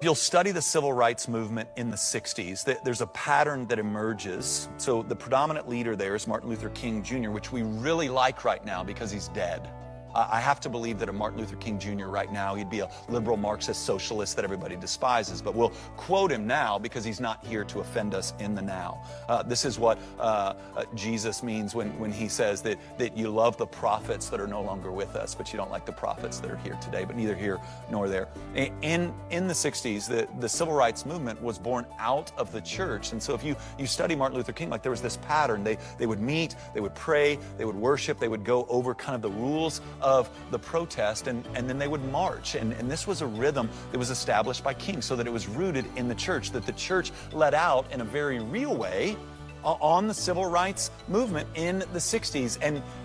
If you'll study the civil rights movement in the 60s, there's a pattern that emerges. So the predominant leader there is Martin Luther King Jr., which we really like right now because he's dead. I have to believe that a Martin Luther King Jr. right now, he'd be a liberal Marxist socialist that everybody despises, but we'll quote him now because he's not here to offend us in the now. This is what Jesus means when he says that you love the prophets that are no longer with us, but you don't like the prophets that are here today, but neither here nor there. In the 60s, the civil rights movement was born out of the church. And so if you study Martin Luther King, like there was this pattern. They would meet, they would pray, they would worship, they would go over kind of the rules of the protest, and then they would march. And this was a rhythm that was established by King so that it was rooted in the church, that the church let out in a very real way on the civil rights movement in the 60s.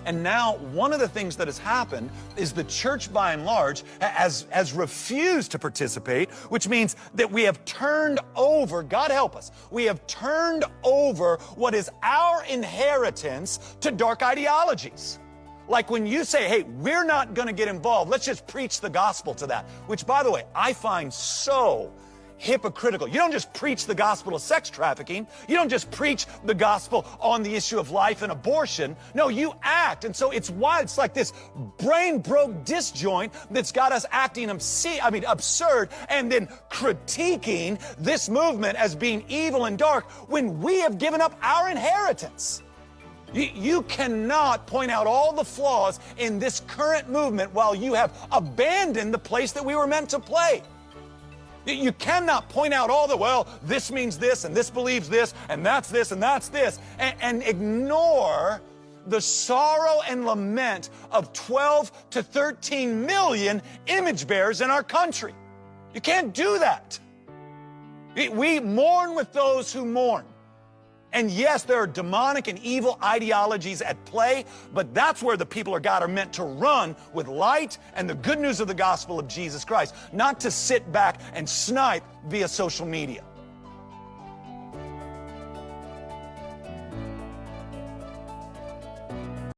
And now one of the things that has happened is the church by and large has refused to participate, which means that we have turned over, God help us, we have turned over what is our inheritance to dark ideologies. Like when you say, hey, we're not going to get involved, let's just preach the gospel to that, which, by the way, I find so hypocritical. You don't just preach the gospel of sex trafficking. You don't just preach the gospel on the issue of life and abortion. No, you act. And so it's why it's like this brain broke disjoint that's got us acting absurd and then critiquing this movement as being evil and dark when we have given up our inheritance. You cannot point out all the flaws in this current movement while you have abandoned the place that we were meant to play. You cannot point out all the, well, this means this, and this believes this, and that's this, and that's this, and ignore the sorrow and lament of 12 to 13 million image bearers in our country. You can't do that. We mourn with those who mourn. And yes, there are demonic and evil ideologies at play, but that's where the people of God are meant to run with light and the good news of the gospel of Jesus Christ, not to sit back and snipe via social media.